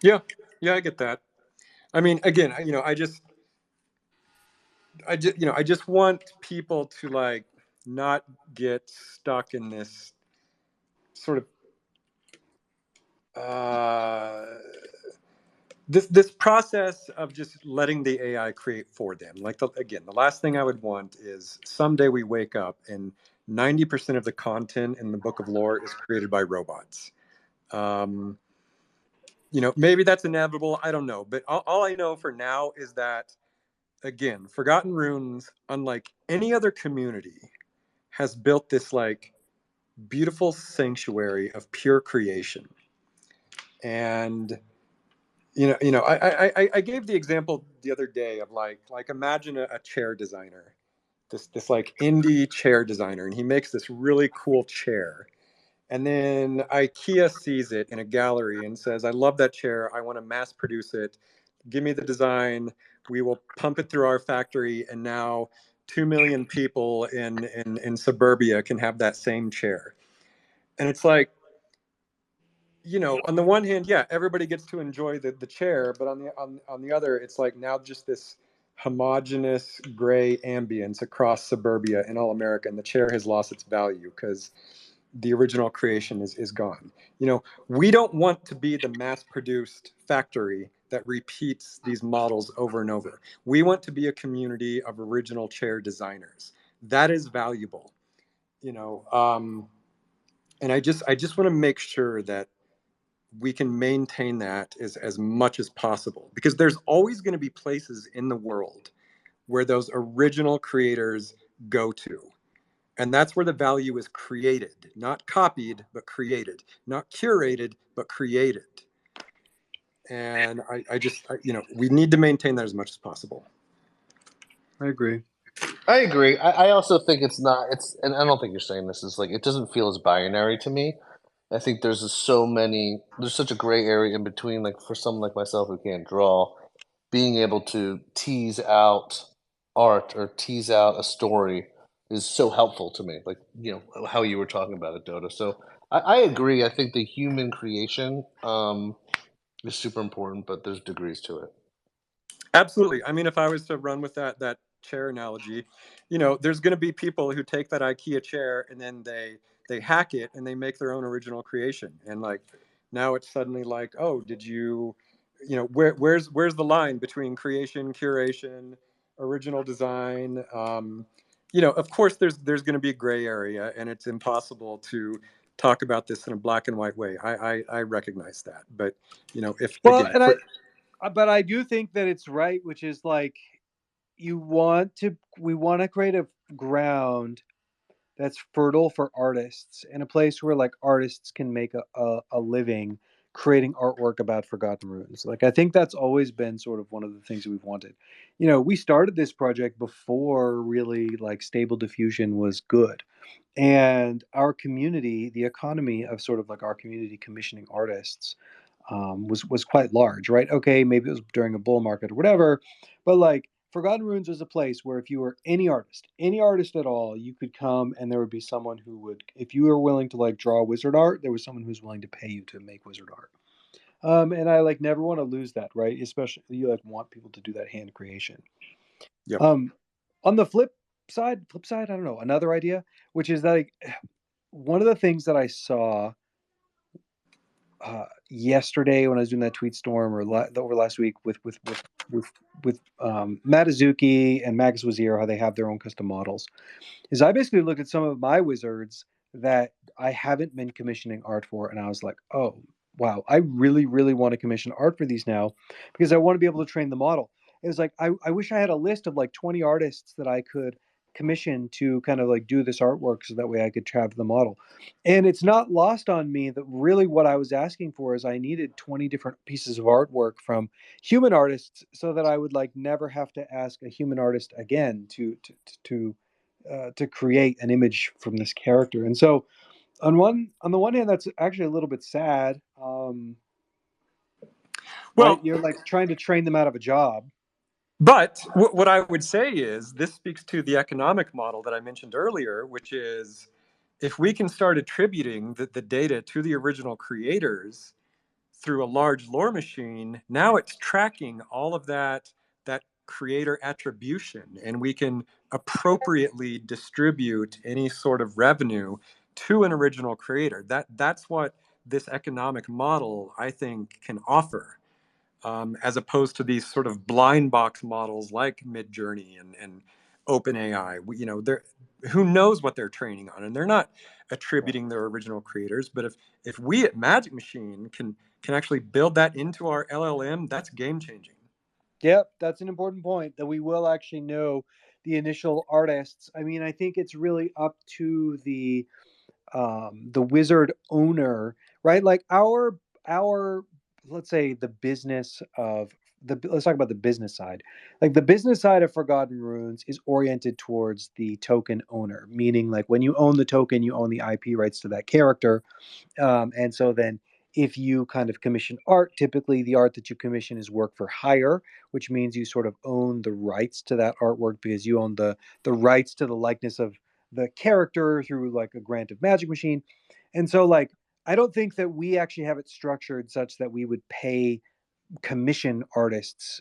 Yeah, yeah, I get that. I mean, again, I just want people to like not get stuck in this sort of this process of just letting the AI create for them. Like again, the last thing I would want is someday we wake up and 90% of the content in the book of lore is created by robots. Um, maybe that's inevitable. I don't know, but all I know for now is that, again, Forgotten Runes, unlike any other community, has built this like beautiful sanctuary of pure creation. And I gave the example the other day of like imagine a chair designer, this like indie chair designer, and he makes this really cool chair. And then IKEA sees it in a gallery and says, I love that chair. I want to mass produce it. Give me the design. We will pump it through our factory. And now 2 million people in suburbia can have that same chair. And it's like, on the one hand, yeah, everybody gets to enjoy the chair, but on the other, it's like now just this homogenous gray ambience across suburbia in all America, and the chair has lost its value because the original creation is gone. We don't want to be the mass-produced factory that repeats these models over and over. We want to be a community of original chair designers. That is valuable, and I just want to make sure that we can maintain that as much as possible, because there's always going to be places in the world where those original creators go to. And that's where the value is created, not copied, but created, not curated, but created. And we need to maintain that as much as possible. I agree. I also think and I don't think you're saying this is like, it doesn't feel as binary to me. I think there's such a gray area in between, like for someone like myself who can't draw, being able to tease out art or tease out a story is so helpful to me. Like, how you were talking about it, Dota. So I agree. I think the human creation is super important, but there's degrees to it. Absolutely. I mean, if I was to run with that chair analogy, there's going to be people who take that IKEA chair and then they hack it and they make their own original creation. And like now it's suddenly like, oh, did you, where's the line between creation, curation, original design? Of course, there's going to be a gray area, and it's impossible to talk about this in a black and white way. I recognize that, but if Well, again, but I do think that it's right, which is like we want to create a ground that's fertile for artists, and a place where like artists can make a living creating artwork about Forgotten Runes. Like I think that's always been sort of one of the things that we've wanted. We started this project before really like Stable Diffusion was good. And our community, the economy of sort of like our community commissioning artists, was quite large, right? Okay, maybe it was during a bull market or whatever, but like Forgotten Runes was a place where if you were any artist at all, you could come and there would be someone who would, if you were willing to like draw wizard art, there was someone who's willing to pay you to make wizard art. And I like never want to lose that, right? Especially you like want people to do that hand creation. yep. On the flip side, I don't know, another idea, which is that like, one of the things that I saw yesterday when I was doing that tweet storm, or over last week with Matazuki and Magus Wazir, how they have their own custom models, is I basically looked at some of my wizards that I haven't been commissioning art for, and I was like, oh wow, I really really want to commission art for these now because I want to be able to train the model. It was like I wish I had a list of like 20 artists that I could commission to kind of like do this artwork so that way I could have the model. And it's not lost on me that really what I was asking for is I needed 20 different pieces of artwork from human artists so that I would like never have to ask a human artist again to create an image from this character. And so on the one hand, that's actually a little bit sad. Right? Well, You're like trying to train them out of a job. but what I would say is this speaks to the economic model that I mentioned earlier, which is if we can start attributing the data to the original creators, through a large lore machine, now it's tracking all of that creator attribution, and we can appropriately distribute any sort of revenue to an original creator. That's what this economic model, I think, can offer, as opposed to these sort of blind box models like Midjourney and OpenAI. Who knows what they're training on, and they're not attributing their original creators. But if we at Magic Machine can actually build that into our LLM, that's game changing. Yep, that's an important point, that we will actually know the initial artists. I mean, I think it's really up to the wizard owner, right? Like our let's say the business of let's talk about the business side. Like the business side of Forgotten Runes is oriented towards the token owner, meaning like when you own the token, you own the IP rights to that character. And so then if you kind of commission art, typically the art that you commission is work for hire, which means you sort of own the rights to that artwork because you own the rights to the likeness of the character through like a grant of Magic Machine. And so like I don't think that we actually have it structured such that we would pay commission artists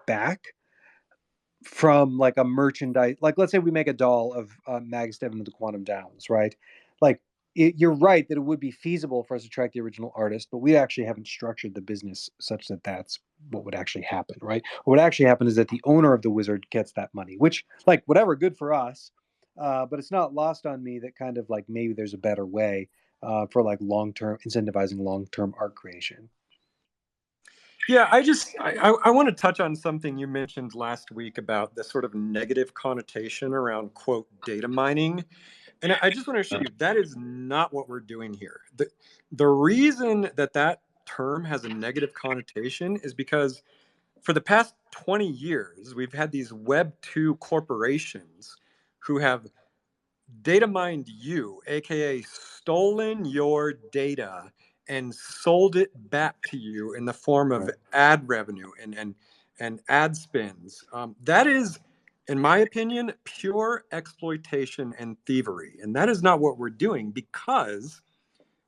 back from like a merchandise. Like let's say we make a doll of Magus Devon of the Quantum Downs, right? Like you're right that it would be feasible for us to track the original artist, but we actually haven't structured the business such that that's what would actually happen, right? What would actually happen is that the owner of the wizard gets that money, which like whatever, good for us. But it's not lost on me that kind of like maybe there's a better way for like long-term incentivizing long-term art creation. Yeah, I want to touch on something you mentioned last week about the sort of negative connotation around, quote, data mining. And I just want to assure you that is not what we're doing here. The reason that term has a negative connotation is because for the past 20 years, we've had these Web 2 corporations who have data mined you, aka stolen your data and sold it back to you in the form of ad revenue and ad spends. That is, in my opinion, pure exploitation and thievery. And that is not what we're doing, because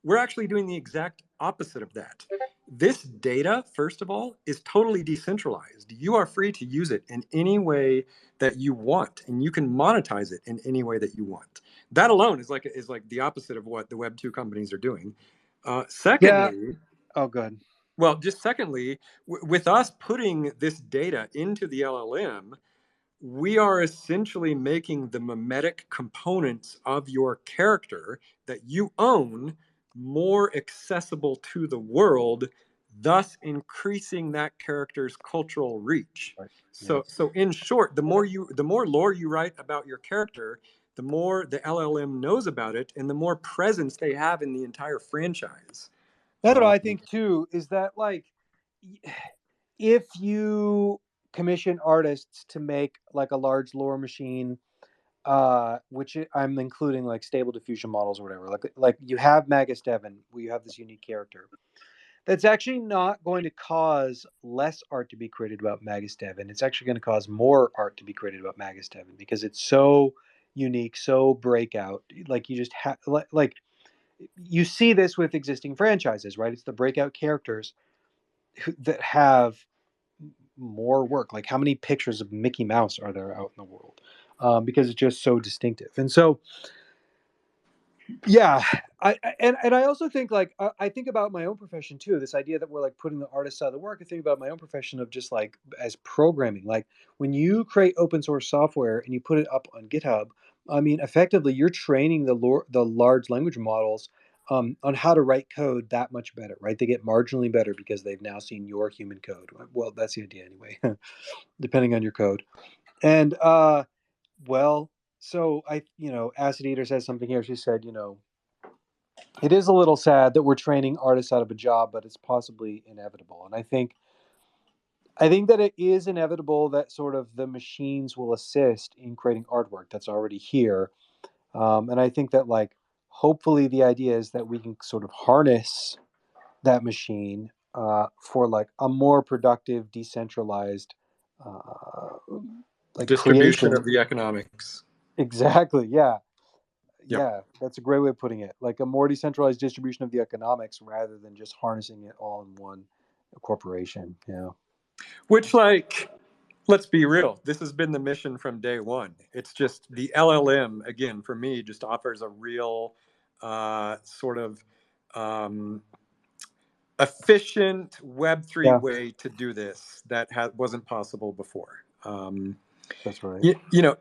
we're actually doing the exact opposite of that. This data, first of all, is totally decentralized. You are free to use it in any way that you want, and you can monetize it in any way that you want. That alone is like the opposite of what the Web 2 companies are doing. Secondly, oh, good. Well, just secondly, with us putting this data into the LLM, we are essentially making the mimetic components of your character that you own more accessible to the world, thus increasing that character's cultural reach. Right. So in short, the more lore you write about your character, the more the LLM knows about it, and the more presence they have in the entire franchise. That's what I think too, is that like if you commission artists to make like a large lore machine, which I'm including like stable diffusion models or whatever, like you have Magus Devon, where you have this unique character, that's actually not going to cause less art to be created about Magus Devon. It's actually going to cause more art to be created about Magus Devon because it's so unique, so breakout. Like you just have like you see this with existing franchises, right? It's the breakout characters that have more work. Like how many pictures of Mickey Mouse are there out in the world? Because it's just so distinctive. And so, yeah, I also think like I think about my own profession too. This idea that we're like putting the artists out of the work. I think about my own profession of just like as programming. Like when you create open source software and you put it up on GitHub, I mean, effectively you're training the large language models on how to write code that much better, right? They get marginally better because they've now seen your human code. Well, that's the idea anyway, depending on your code. And well, so Acid Eater says something here. She said, it is a little sad that we're training artists out of a job, but it's possibly inevitable. And I think that it is inevitable that sort of the machines will assist in creating artwork that's already here. And I think that like hopefully the idea is that we can sort of harness that machine for like a more productive, decentralized like distribution creation of the economics. Exactly. Yeah. Yeah, that's a great way of putting it. Like a more decentralized distribution of the economics rather than just harnessing it all in one corporation. Yeah. Which, like, let's be real, this has been the mission from day one. It's just the LLM, again, for me, just offers a real sort of efficient Web3 Yeah, way to do this that wasn't possible before. that's right.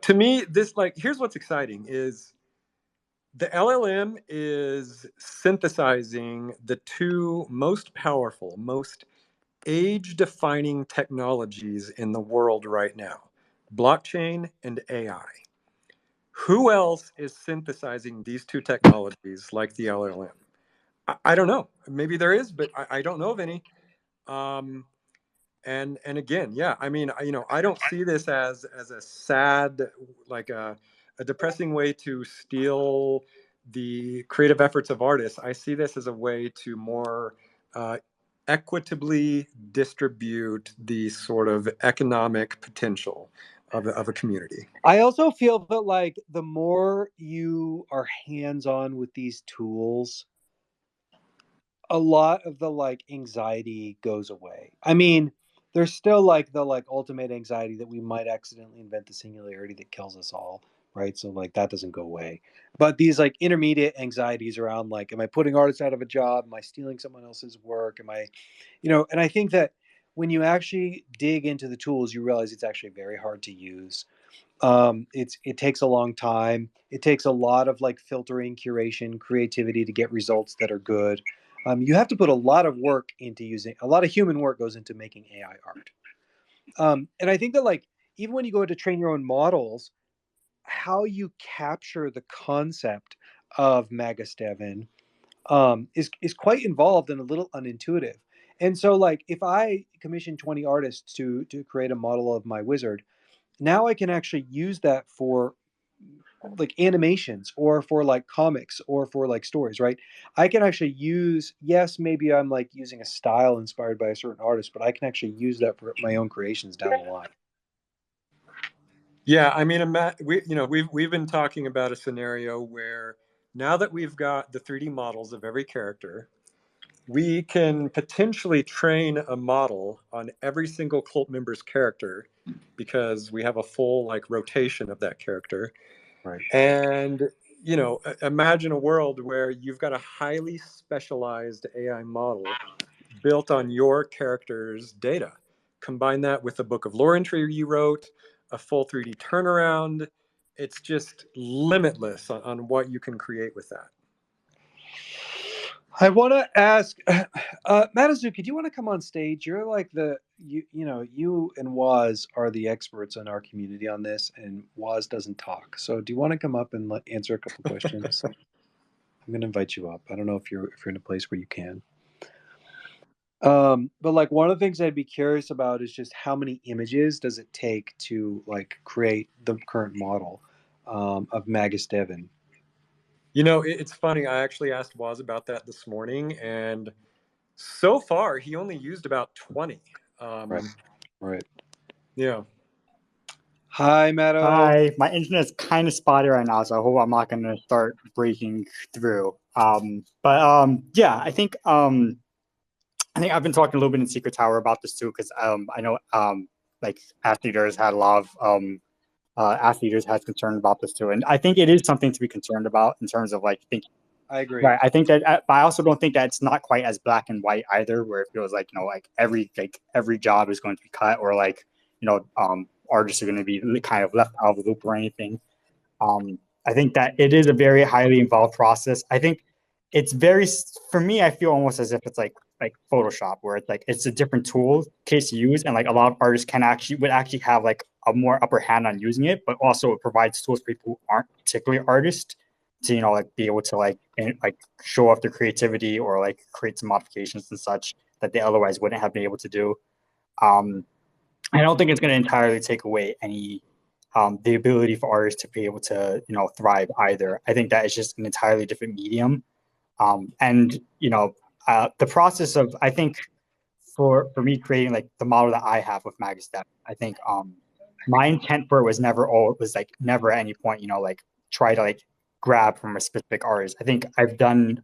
To me, this, like, here's what's exciting is the LLM is synthesizing the two most powerful, most age-defining technologies in the world right now: blockchain and AI. Who else is synthesizing these two technologies like the LLM? I don't know. Maybe there is, but I don't know of any. Um, and again, yeah, I mean, I don't see this as a sad, like a depressing way to steal the creative efforts of artists. I see this as a way to more equitably distribute the sort of economic potential of a community. I also feel that like the more you are hands-on with these tools, a lot of the like anxiety goes away. I mean, there's still like the like ultimate anxiety that we might accidentally invent the singularity that kills us all, right? So like that doesn't go away. But these like intermediate anxieties around like, am I putting artists out of a job? Am I stealing someone else's work? Am I, and I think that when you actually dig into the tools, you realize it's actually very hard to use. It takes a long time. It takes a lot of like filtering, curation, creativity to get results that are good. You have to put a lot of work into using a lot of human work goes into making AI art. And I think that like even when you go to train your own models, how you capture the concept of Magasteven is quite involved and a little unintuitive. And so like if I commission 20 artists to create a model of my wizard, now I can actually use that for like animations or for like comics or for like stories, right? I can actually use, yes, maybe I'm like using a style inspired by a certain artist, but I can actually use that for my own creations down the line. Yeah, I mean, we've been talking about a scenario where now that we've got the 3D models of every character, we can potentially train a model on every single cult member's character because we have a full like rotation of that character. Right. And imagine a world where you've got a highly specialized AI model built on your character's data. Combine that with a book of lore entry you wrote, a full 3D turnaround. It's just limitless on what you can create with that. I want to ask, Matazuki, do you want to come on stage? You're like you and Waz are the experts in our community on this, and Waz doesn't talk. So do you want to come up and answer a couple questions? I'm going to invite you up. I don't know if you're in a place where you can. But like one of the things I'd be curious about is just how many images does it take to like create the current model of Magus Devon? It's funny. I actually asked Waz about that this morning, and so far he only used about 20. Right. Right. Yeah. Hi, Matto. Hi, my internet's kind of spotty right now, so I hope I'm not going to start breaking through. Yeah, I think I've been talking a little bit in Secret Tower about this too, because I know like athletes had a lot of athletes had concern about this too, and I think it is something to be concerned about in terms of like thinking. I agree. Right, I think that, but I also don't think that it's not quite as black and white either, where it feels like like every job is going to be cut, or like artists are going to be kind of left out of the loop or anything. I think that it is a very highly involved process. I think it's very, for me, I feel almost as if it's like Photoshop, where it's like it's a different tool case to use, and like a lot of artists would actually have like a more upper hand on using it, but also it provides tools for people who aren't particularly artists to like be able to like show off their creativity or like create some modifications and such that they otherwise wouldn't have been able to do. I don't think it's going to entirely take away any the ability for artists to be able to thrive either. I think that is just an entirely different medium, and the process of, I think, for me creating like the model that I have with Magastep, I think my intent for it was never at any point like try to like grab from a specific artist. I think I've been